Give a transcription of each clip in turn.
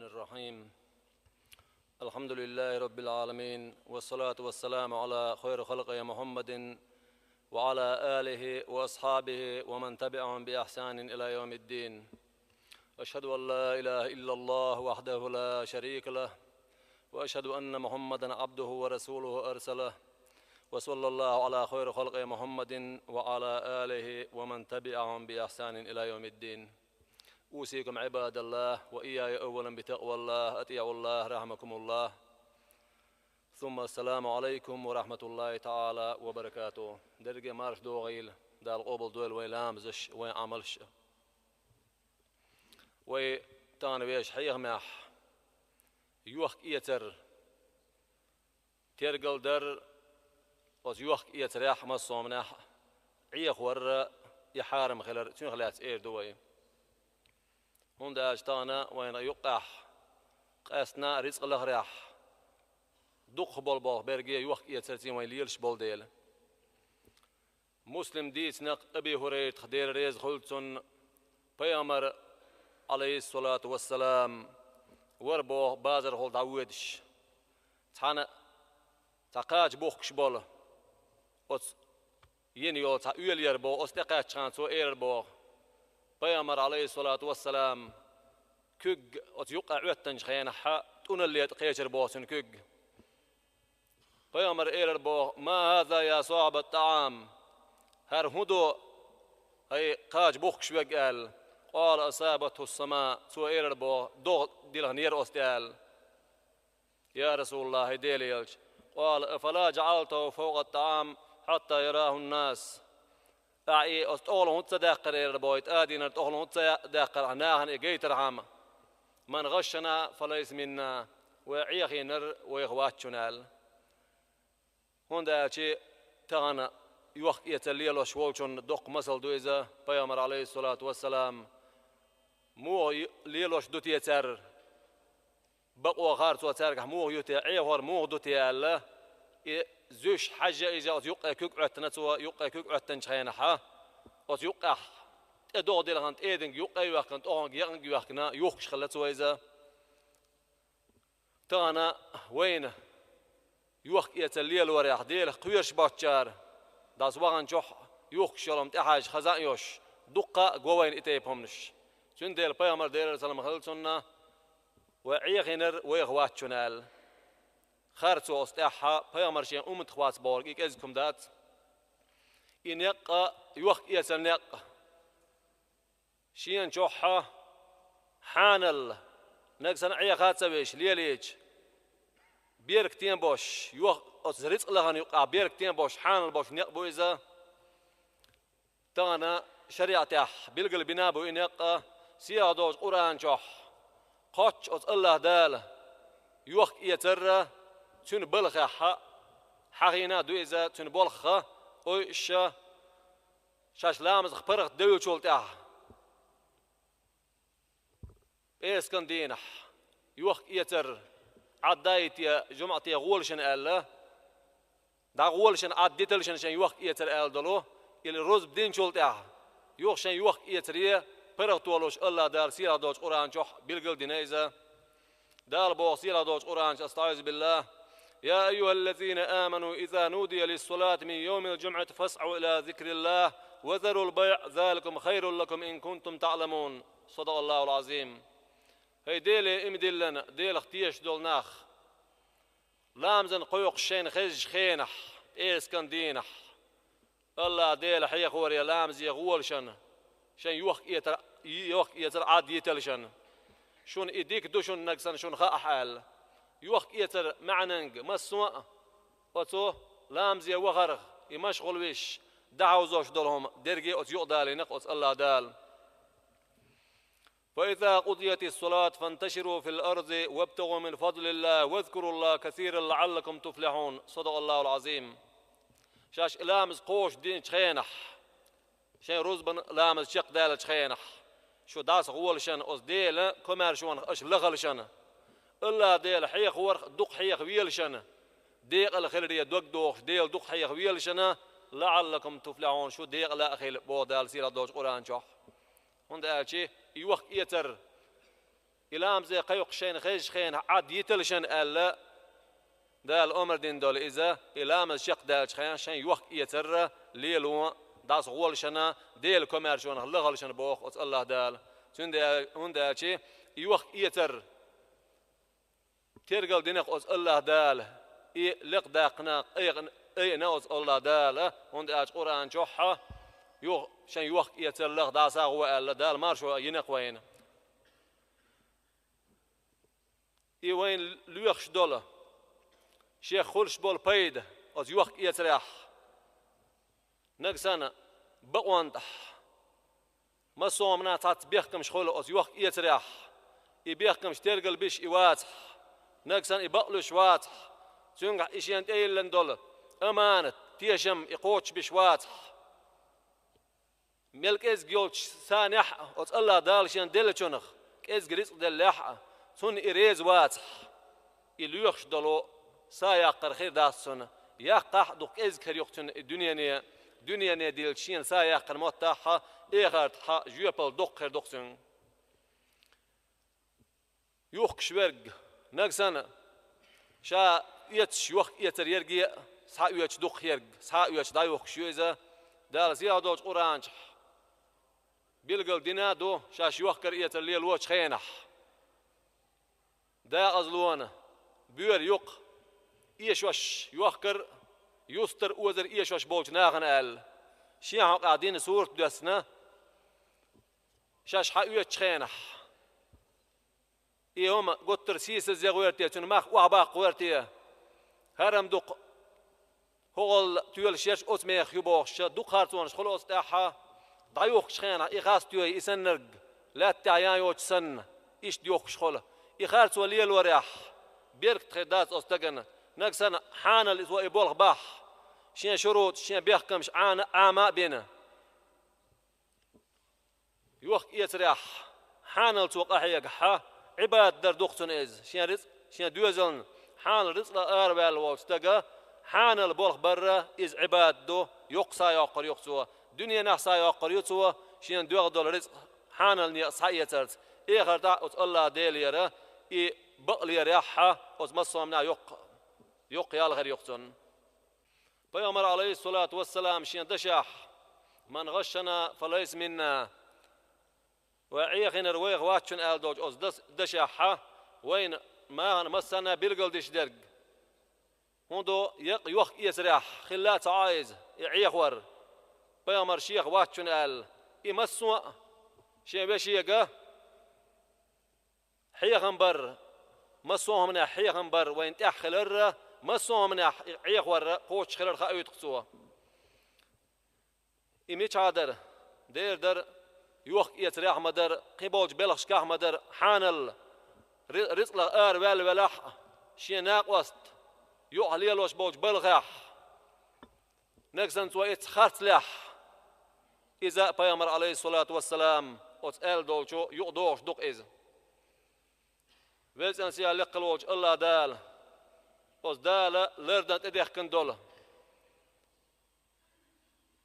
الرحيم. الحمد لله رب العالمين، والصلاة والسلام على خير خلق محمد وعلى آله وأصحابه ومن تبعهم بإحسان إلى يوم الدين. أشهد أن لا إله إلا الله وحده لا شريك له، وأشهد أن محمدا عبده ورسوله أرسله، وصلى الله على خير خلق محمد وعلى آله ومن تبعهم بإحسان إلى يوم الدين. أوصيكم عباد الله وإياي أولا بتقوى الله، أطيعوا الله رحمكم الله. ثم السلام عليكم ورحمة الله تعالى وبركاته. درجة مارش دوغيل دال قبل دول ويلامزش ويعملش ويتانويش حيغ ماح يوخ إيتر تيرقل در وز يوخ إيتر ياح مصومناح عيخ ور يحارم خلال تنخلات إير دوي هندا أجتانا وين يقح قاسنا رزق الأغراح دق بول برجي يوخ إيترتين وين ليلش بول ديل مسلم ديت نق أبي هريرة خدير ريز خلتون بيامر عليه الصلاة والسلام وربو بازر خل داودش تانا تقاج بوخش بول أس ينيو تا يلير بو أستقاج شانسو إير بو بيامر عليه الصلاة والسلام كج أس يقع عتنج خيانة حا تونليت قيشر بوسن كج بيامر إير بو ما هذا يا صاحب الطعام هر هدو هي قاج بوخش وقال قال أصابته السماء سو إير بو دو ديله نير أستيال يا رسول الله ديليلج قال أفلا جعلته فوق الطعام حتى يراه الناس أعي أستغلوا هتس داقر إير بويت آدينا أستغلوا هتس داقر عناهن إجيت رحمة من غشنا فليس منا وعيخي نر ويغواتشنال هندا شيء تغنى يوخ يتليلو شوالشون دق مسل دويزة بيامر عليه الصلاة والسلام مو ليلوش دوتي يتر بقوا خارج وترك مو يوتي عيهور مو دوتي الله زوش حاجة إذا يقع كوك عتنا سوا يقع كوك عتن شينها يقع أدور دلهم إيدن يقع يوقن أون يقن يوقنا يوخش خلت سوا إذا تانا وين يوخ يتليل وريح ديل قويش باتشار داس وان جوح يوخش يوم تحاج خزان يوش دقة جوين إتيبهمش شن ديل بيامر ديل سلام خلصنا وعيخنر ويغواتشنال خارتو استحى بيامر شين خوات بورق إكزكم دات إنيق يوخ يتنيق شين جوحة حانل نقصن عيخات سويش ليليج بيرك تين بوش يوخ أزريت لهن يقع بيرك تين بوش حانل بوش نيق بويزا تانا شريعته بيلقل بنابو إنيق سيادوش قرآن جوح قاتش أز الله دال يوخ يتر تون بلخ حقينا دويزا تون بلخ أوش شاش لامز خبرق دوي شولته إيش كان دينح يوخ يتر عدايت يا جمعتي غولشن الله دا غولشن عديتلشن شن يوخ يتر دلو إلى روز بدين شولته يوخ شن يوخ يتريه برق طولوش الله دار سيرا دوش قرآن جوح بيلقل دينيزا دار بوغ سيرا دوش قرآن استعوذ بالله يا أيها الذين آمنوا إذا نودي للصلاة من يوم الجمعة فاسعوا إلى ذكر الله وذروا البيع ذلكم خير لكم إن كنتم تعلمون صدق الله العظيم. هي ديلي إمدلنا ديل اختيش دول ناخ لامزن قيوق شين خج خينح إيس كان دينح الله ديل حيق وريا لامز يغول شن يوخ يتر عاد يتلشن شون إيديك دوشون نقصن شون خا حال يوخ يتر معننج مسوا وتو لامزي وغرغ يمشغل ويش دعوا زوج دولهم درجي أتيق دالي نقص الله دال. فإذا قضيت الصلاة فانتشروا في الأرض وابتغوا من فضل الله واذكروا الله كثيرا لعلكم تفلحون صدق الله العظيم. شاش لامز قوش دين شخينح شين روزبن لامز شق دال شخينح شو داس غولشن أص ديل كمار شون أش لغلشن إلا ديل حيخ ورخ دق حيخ ويلشن ديق الخير دق دوخ ديل دق حيخ ويلشن لعلكم تفلحون شو ديق لا أخيل بودال سيرة دوش قرآن شح هند أشي يوخ يتر إلام زي قيق شين خيش خين عاد يتلشن ألا دال أمر دين دول إذا إلام الشق دال خين شين يوخ يتر ليلو داس غول شنا ديل كوميرشون لغل شن بوخ الله دال تون هون دال شيء يوخ يتر ترجل دينك الله دال لق داقنا أي نوز الله دال هون دال قرآن جوحة يوخ شن يوخ يتر لغ داس هو الله دال مارشوا ينق وين وين ليخش دولة شيخ خلش بول بيد از يوخ يتريح نقصنا بقوانتح ما صومنا تات بيحكم شخول از يوخ يتريح يبيحكم شترقل بيش يواتح نقصنا يبقلش واتح تنقع إشيان تيلن دولة أمانة تيشم يقوتش بيش واتح ملك إز جولش سانح از الله دالشان دلشونخ إز جريس دلحة سن إريز واتح يليخش دلو سايقر خير داسون يقح دوك إذكر يقتن الدنيا نيا ديلشين سايقر موتاحة إيغارت حا جيبل دوكر دوكسن يوخ شورج نقصنا شا يتش يوخ يتر يرجي سا يوش دوخ يرج سا يوش دا يوخ شويزة دال زيادوش أورانج بيلقل دينا دو شاش يوخكر يتر ليل وش خينح دا أزلوانا بير يوق إيشوش يوخكر يستر وزر إيشوش بولج ناغن أل شيعة قاعدين سورة دسنا شاش حقوية خينح إيهم قطر سيس الزيغويرتيا تنماخ وعباق ويرتيا هرم دوق هول تيول شيش أسميخ يبوخش دوق هارتونش خلوص تاحا ضيوخ خينح إخاس تيوي إسنرق لا تعيان يوش سن إيش ديوخش خلا إخارت وليل وريح بيرك تخدات أستجن نقصنا حان الإسواء بولغ باح شين شروط شين بيحكمش عاما بينا يوخ يتريح حان التوقع يقحا عباد در دقتن إز شين رزق شين دوزن حان الرزق أربال وستجا حان البولغ برا إز عباد دو يقصى يقر يقصوا دنيا نحصى يقر يقصوا شين دوغ دول رزق حان النيصحى يترت إيه غردا الله ديل يرى إيه بقلي ريحها وزمصهم يق يال غير يقتن بيامر عليه الصلاة والسلام شين دشح من غشنا فليس منا وعيخن رويغ واتشن آل دوج دشحها وين ما مسنا بيرقل ديش درق هندو يوخ يسرح خلات عايز يعيخ ور بيامر شيخ واتشن آل يمسوا شين بشيقه حيغنبر مسوهم من حيغنبر وين تأخلر مسوهم من عيغور قوش خلر خاويت قصوه إميش عادر دير در يوخ يتريح مدر قبوج بلغش كاه مدر حانل رزق لغار والولح شيناق وسط يوح ليلوش بوج بلغح نكسن تويت خارت لح إذا بيامر عليه الصلاة والسلام وتسأل دولشو يقدوش دوق إذا ويلسن سيا لقلوج الله دال وز دال لردن تديخ كندول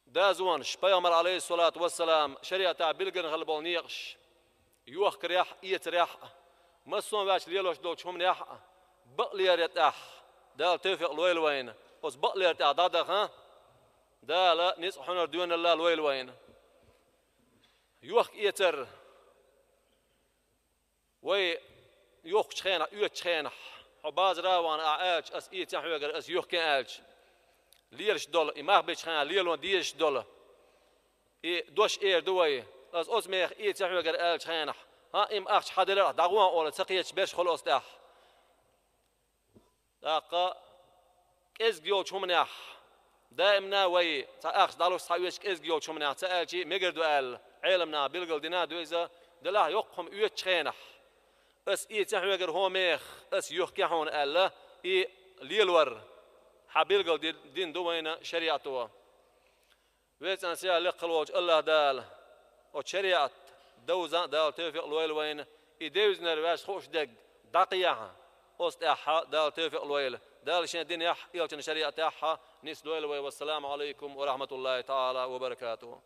دا زوانش بيامر عليه الصلاة والسلام شريعة بلغن غلبون نيقش يوخ كريح يتريح مسون باش ليلوش دوش هم نيح بقلي ريتاح دال توفيق الويل وين وز بقلي ريتاح دادخ ها دال نيس حنر دون الله الويل وين يوخ يتر وي يوخ شخينة يوت شخينة حباز راوان أعالج أس إيه تحويجر أس يوخ كان أعالج ليرش دول إماه بيش خينة ليلون ديرش دول إيه دوش إير دوي أس أسميخ إيه تحويجر أعالج خينة ها إم أخش حدلر دعوان أول تقيتش بيش خلوص تاح داقا إز جيوش همناح دائمنا وي تأخش دالوش تحويش إز جيوش همناح تأجي مجردو أل علمنا بلغل دينا دويزا دلاه يقهم يوت شخينة اس اي تحويجر هوميخ اس يحكي هون الله اي ليلور حبيلقل دين دوينا شريعته ويتنا سيا لقلوج الله دال وشريعة دوزا دال توفيق الويل وين اي دوزنا رواش خوش دق دقيقة أستحى دال توفيق الويل دال شين دين يح يلتن شريعة يحها نيس الويل والسلام عليكم ورحمة الله تعالى وبركاته.